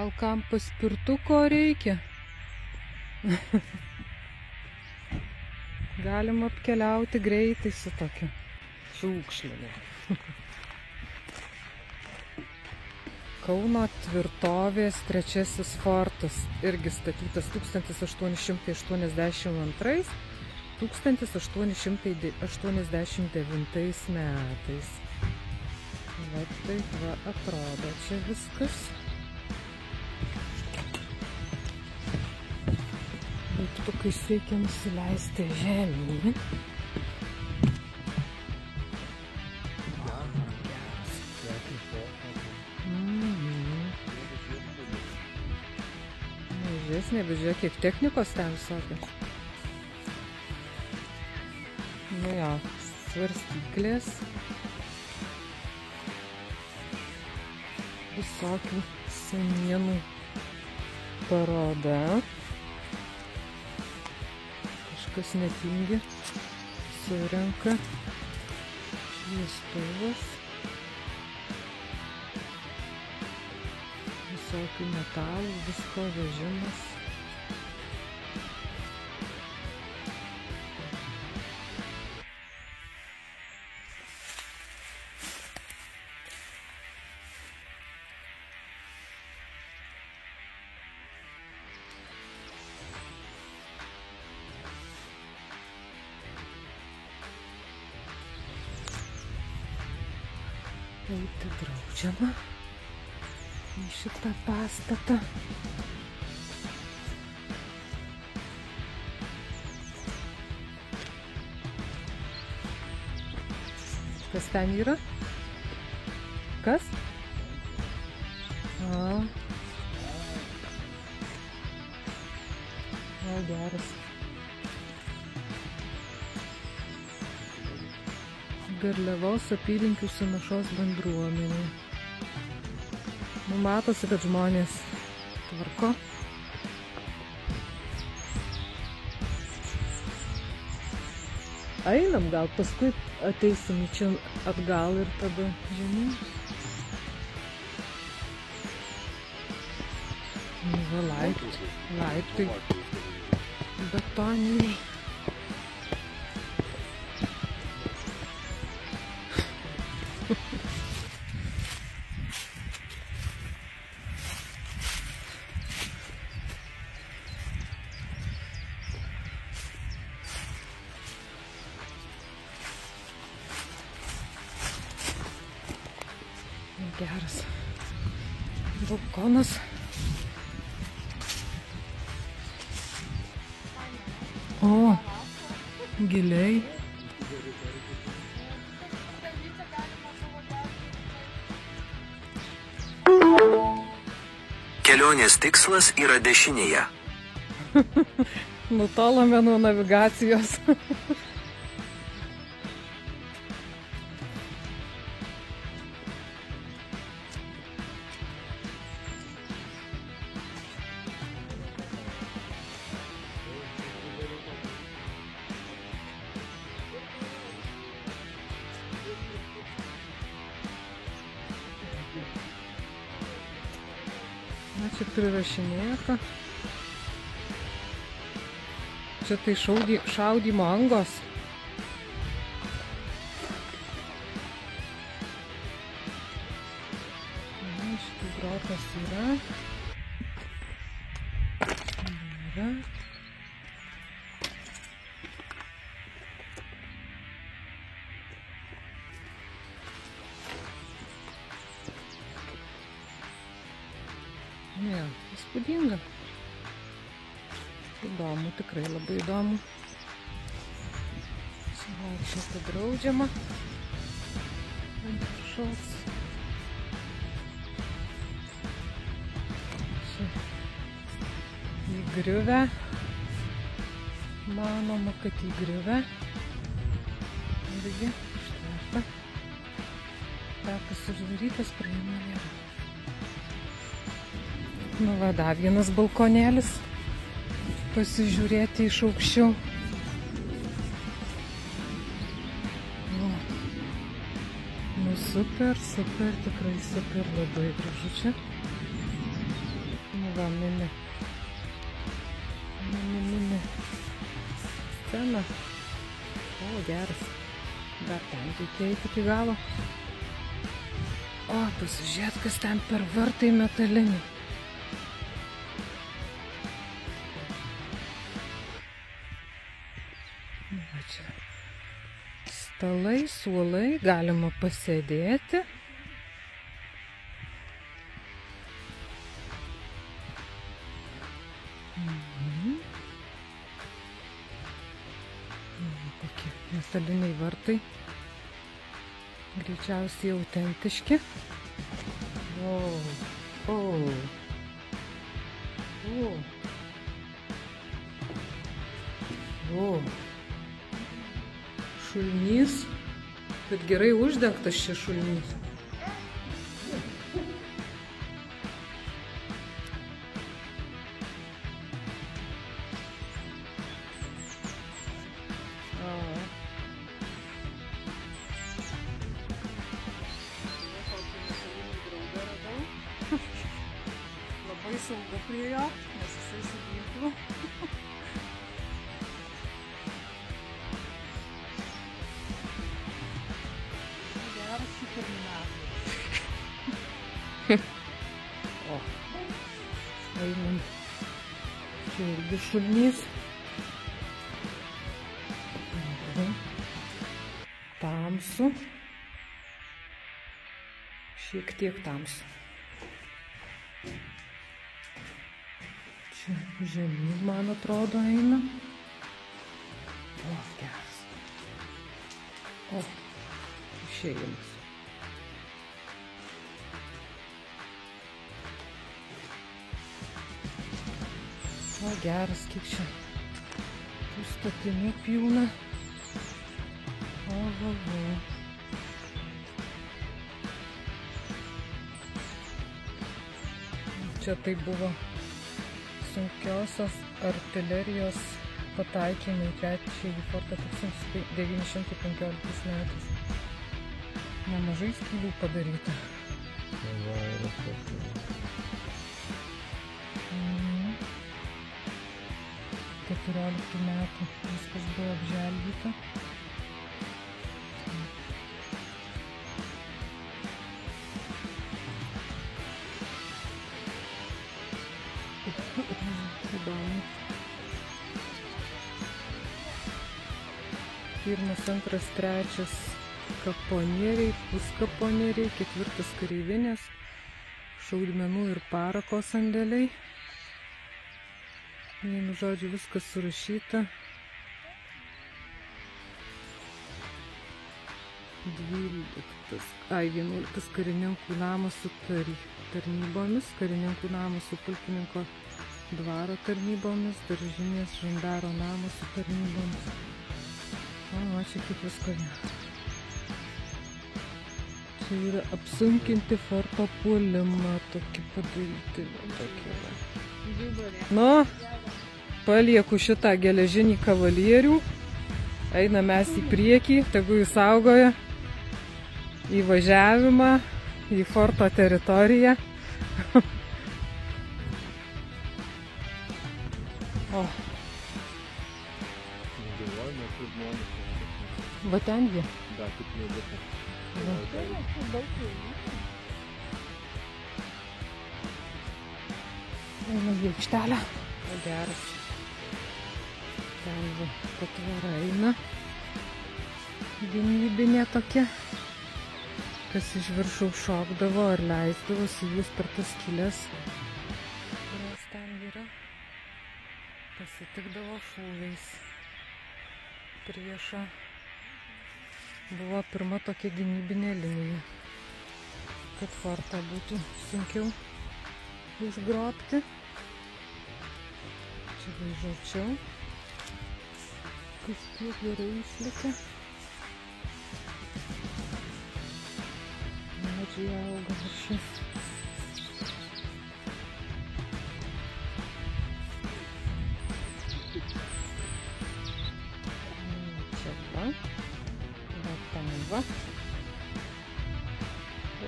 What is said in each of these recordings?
Gal kam paspirtuko reikia? Galima apkeliauti greitai su tokiu šiukšliu. Kauno tvirtovės trečiasis fortas, irgi statytas 1882–1889 metais. Va taip va atrodo čia viskas. Laiptukais reikia nusileisti žemyn. Mažesnė, bet žiūrėk, kiek technikos ten visokios. Nu jo, svarstyklės. Visokių senienų paroda. Kažkas netingi surenka. Šviestuvas. Visokių metalų, visko vežimas. Eiti draudžiama į šitą pastatą. Kas ten yra? Kas? O, geras. Garliavos apylinkių sąnašos bendruomenė. Nu, matosi, kad žmonės tvarko. Einam, gal paskui ateisim čia atgal ir tada žemyn. Nu, va, laiptai betoniniai. Geras balkonas. O, giliai. Kelionės tikslas yra dešinėje. Nutolome nuo navigacijos. Na, čia prirašinėta. Čia tai šaudymo angos. Na, šitai grotas yra. Ne, įspūdinga. Įdomu, tikrai labai įdomu. Čia draudžiama ant viršaus. Čia įgriuvę. Manoma, kad įgriuvę. Irgi ištverta. Takas uždarytas, praėjimo nėra. Nu va, dar vienas balkonėlis. Pasižiūrėti iš aukščiau. Nu super, tikrai super, labai gražu čia. Va, mini scena. O, geras. Dar ten reikia eiti iki galo. O, pasižiūrėt, kas ten per vartai metaliniai. Va čia. Stalai, suolai, galima pasėdėti. Kokie metaliniai vartai. Greičiausiai autentiški. Šulinys. Bet gerai uždengtas šis šulinys. Labai saugu prie jo, nes jisai su ginklu. Geras superminatorius. O, einam. Čia irgi šulinys. Tamsu. Šiek tiek tamsu. Čia žemyn, man atrodo, eina. O, geras. O, išėjimas. O, geras, kiek čia tų statinių pilna. O. Čia tai buvo sunkiosios artilerijos pataikymai į trečiąjį fortą 1915 metais. Nemažai skylių padaryta. 14 metų viskas buvo apželdyta. Įdomu. Pirmas, antras, trečias kaponieriai, puskaponieriai, ketvirtas kareivinės, šaudmenų ir parako sandėliai. Vienu žodžiu, viskas surašyta. 11 karininkų namas su tarnybomis, karininkų namas su pulkininko dvaro tarnybomis, daržinės žandaro namas su tarnybomis. O, čia kaip visko ne. Čia yra apsunkinti forto puolimą, tokį padaryti. Nu, palieku šitą geležinį kavalierių. Eina mes į priekį, tegu jis saugoja įvažiavimą į forto teritoriją. O. Va ten jie. Da, tik nebėta. Eina į aikštelę. O, geras. Ten va patvara eina. Gynybinė tokia. Kas iš viršaus šokdavo ar leisdavosi jūs per tas skylės, kurios ten yra. Pasitikdavo šūviais priešą. Buvo pirma tokia gynybinė linija, kad fortą būtų sunkiau užgrobti. Čia važiuočiau. Kažkiek gerai išlikę. Medžiai auga šis. Čia va. Va ten va.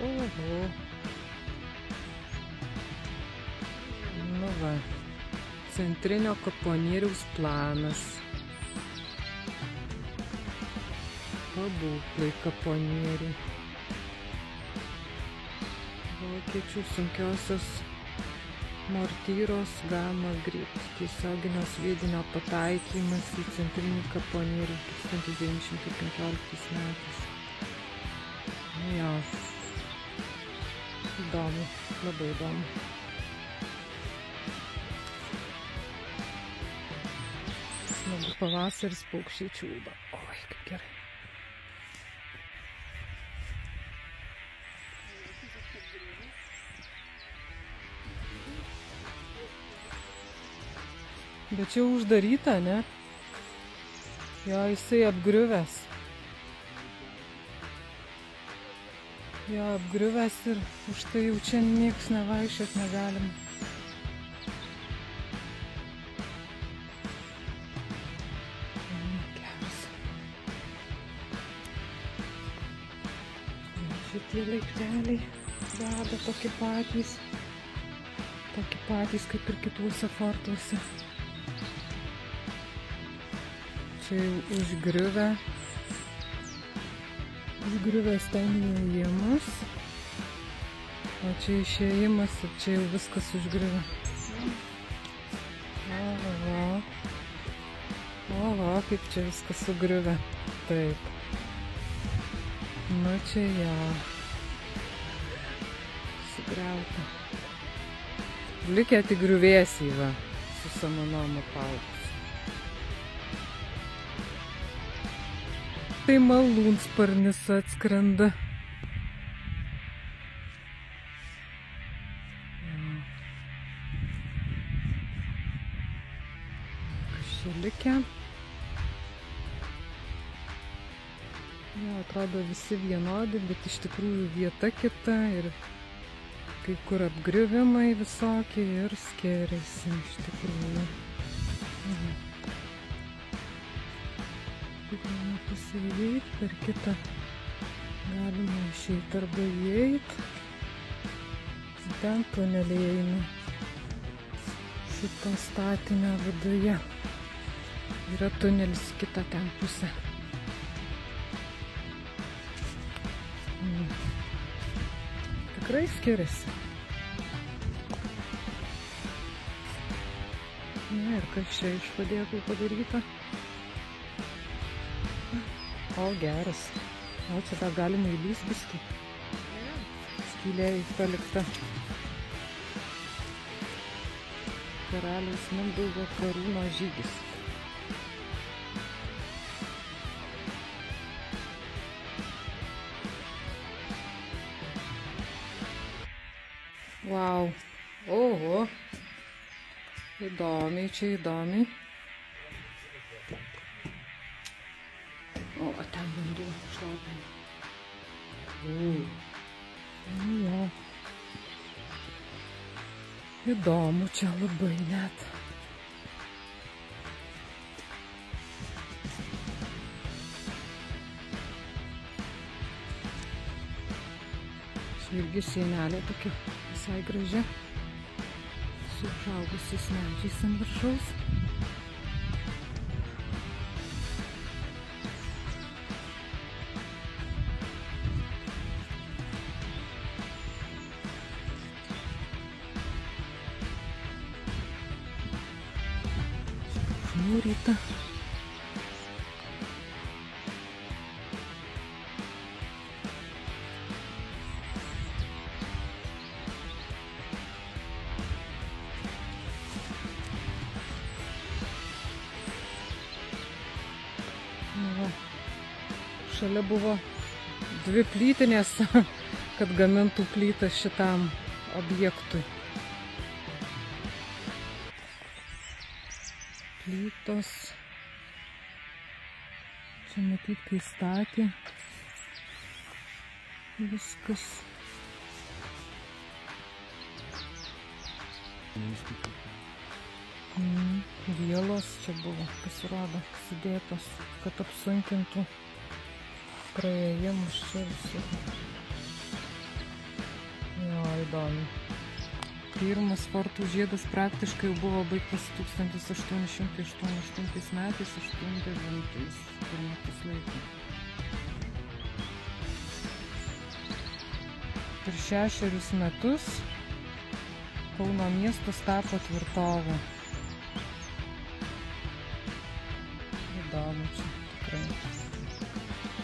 Oho. Va, centrinio kaponieriaus planas. Pabūklai kaponieriai. Vokiečių sunkiosios mortyros Gamma Grid tiesioginio sviedinio pataikymas į centrinį kaponierių 1915 metais. Jo. Įdomu, labai įdomu. Smagu pavasaris, paukščiai čiulba. Oi, kaip gerai. Bet čia uždaryta, ne? Jo, jisai apgriuvęs. Jo, apgriuvęs ir už tai jau čia nieks nevaikščiot negalim. Geras. Šitie laipteliai veda tokie patys kaip ir kituose fortuose. Čia jau užgriuvęs ten įėjimas, o čia išėjimas ir čia jau viskas užgriuvę. O, kaip čia viskas sugriuvę. Taip. Nu čia jau sugriauta. Likę tik griuvėsiai, va, su samanom apaugus. Tai malūnsparnis atskrenda. Kas čia likę? Jo, atrodo visi vienodi, bet iš tikrųjų vieta kita ir kai kur apgriuvimai visokie ir skiriasi iš tikrųjų. Galima pasivyt, per kitą galima išeit arba įeit. Ten tuneliai eina šito statinio viduje. Yra tunelis kita ten pusė. Tikrai skiriasi. Na ir kas čia iš padėklų padaryta? O, geras. O, čia dar galima įlys biskį. Skylė palikta. Karaliaus Mindaugo karūno žygis. Vau. Oho. Įdomiai, čia įdomiai. O, ten vanduo šlapina. Jo. Įdomu čia labai net. Čia irgi sienelė tokia visai graži. Su užaugusiais medžiais ant viršaus. Mūryta. Šalia buvo dvi plytinės, kad gamintų plytas šitam objektui. Plytos. Čia matyt, kai statė viskas. Vielos čia buvo, pasirodo, sudėtos, kad apsunkintų praėjimus čia visur. Jo, įdomu. Pirmas fortų žiedas praktiškai jau buvo baigtas 1888 metais, 89 per metus laiko. Per 6 metus Kauno miestas tapo tvirtovė. Įdomu čia tikrai.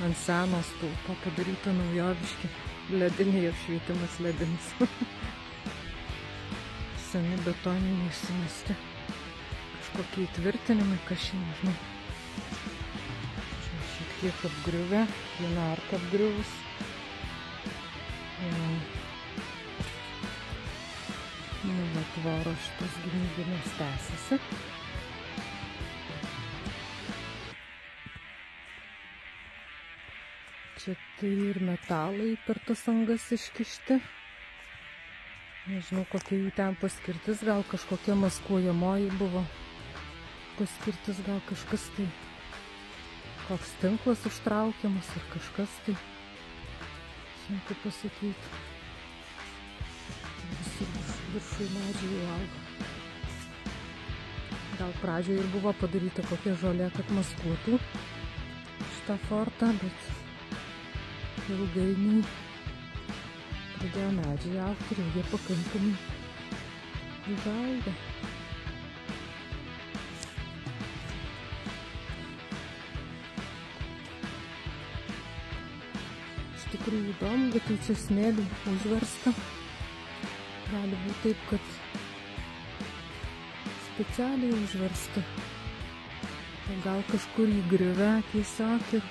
Ant seno stulpo padaryta naujoviški lediniai apšvietimas ledinis. Seni betoniniai sumesti. Kažkokie įtvirtinimai, kažin, nežinau. Čia šiek tiek apgriuvę, viena arka apgriuvus. Nu, va, tvoro šitas gynybinės tęsiasi. Čia tai ir metalai per tas angas iškišti. Nežinau, kokia jų ten paskirtis, gal kažkokia maskuojamoji buvo paskirtis, gal kažkas tai, koks tinklas užtraukiamas ar kažkas tai, sunku pasakyti. Visur viršui medžiai auga. Gal pradžioje ir buvo padaryta kokia žolė, kad maskuotų šitą fortą, bet ilgainiui pradėjo medžiai augti ir jie pakankamai užauga. Iš tikrųjų įdomu, bet jau čia smėliu užversta. Gali būti taip, kad specialiai užversta. O gal kažkur įgriuvę tiesiog ir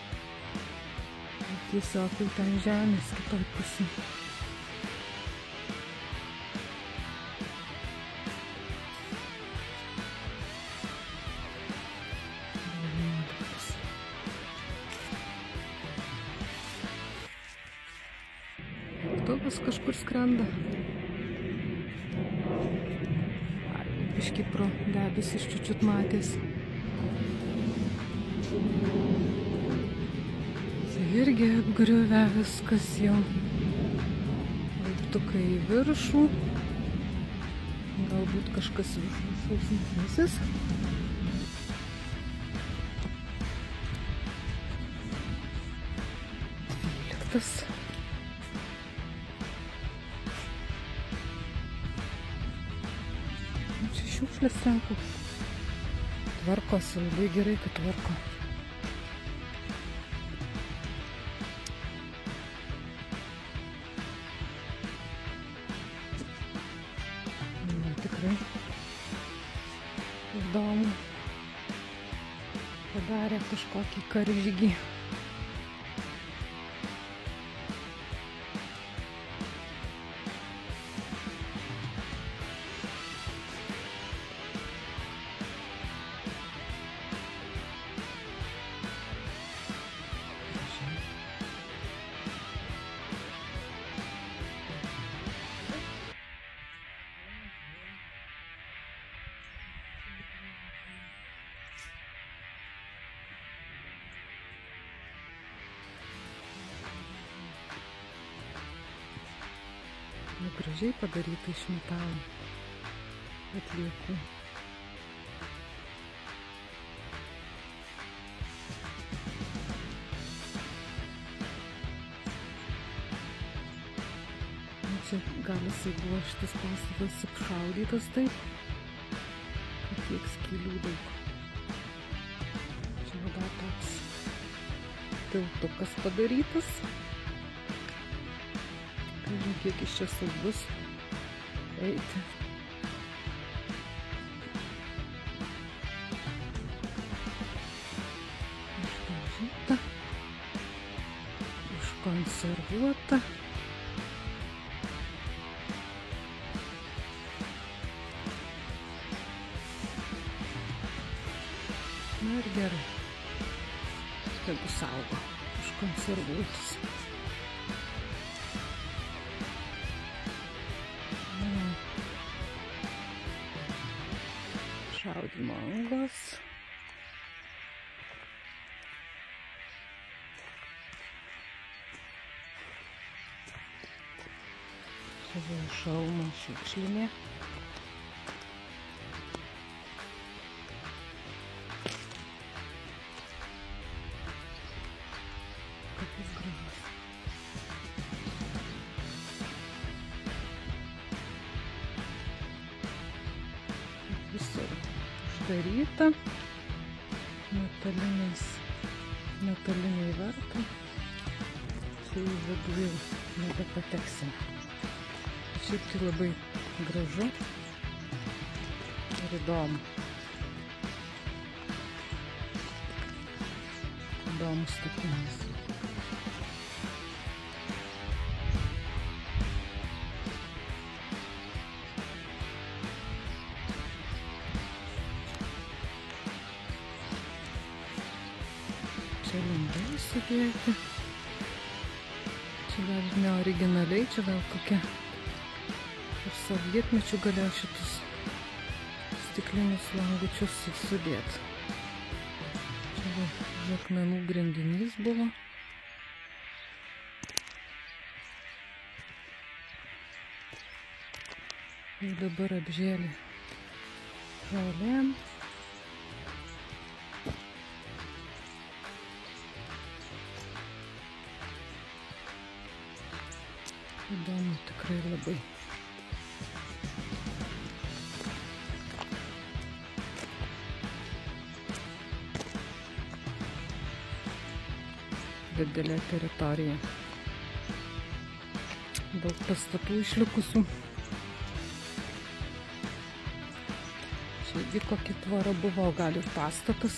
tiesiog jau ten žemės kitoj pusėj. Lėktuvas kažkur skrenda. Biškį pro debesis čiučiut matės. Irgi apgriuvę viskas jau. Laiptukai į viršų. Galbūt kažkas viršaus matysis. Dvyliktas. Čia šiukšlės sako. Tvarkosi, labai gerai, kad tvarko. Tikrai įdomu. Padarė kažkokį karžygį. Gražiai padaryta iš metalo atliekų. Čia gal jisai buvo šitas pastatas apšaudytas taip, kad tiek skylių daug. Čia dar toks tiltukas padarytas. Kiek iš čia saugus eiti. Išdažyta, užkonservuota. Na ir gerai. Tegu saugo, užkonservuotus. Šaudymo angos. Čia šalmo šiukšlinė. visur uždaryta, metaliniai vartai, čia į vidų jau nebepateksim. Šiaip tai labai gražu ir įdomu. Įdomus statinys. Čia lindai sudėti. Čia gal ne originaliai, čia gal kokia ir sovietmečių galėjo šitus stiklinius langučius sudėti. Čia iš akmenų grindinys buvo. Ir dabar apžėlė žolėm. Įdomu tikrai labai. Didelė teritorija. Daug pastatų išlikusių. Čia irgi kokia tvora buvo, gal ir pastatas.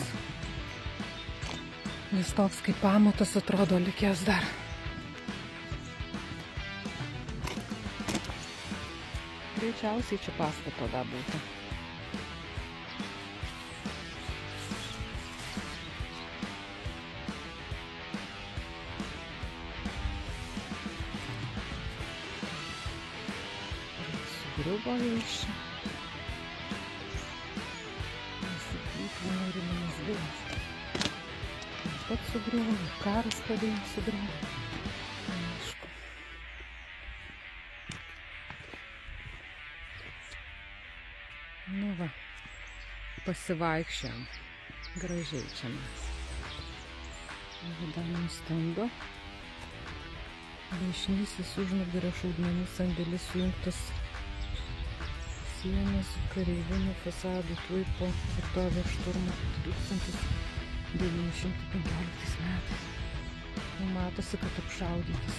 Nes toks kaip pamatas atrodo likęs dar. Greičiausiai čia pastato dar būtų. Sugriuvo jau iš čia. Nesiplytvino riminis bilas. Pats sugriuvo, karas padėjo sugriuvo. Aišku. Nu va, pasivaikščiam. Gražiai čia mes. Vidam stendo. Dešinysis užnugario šaudmenų sandėlis sujungtas sienos kareivinių fasadų tuipo tvirtovės šturmo 1915 metais. Matosi, kad apšaudytas.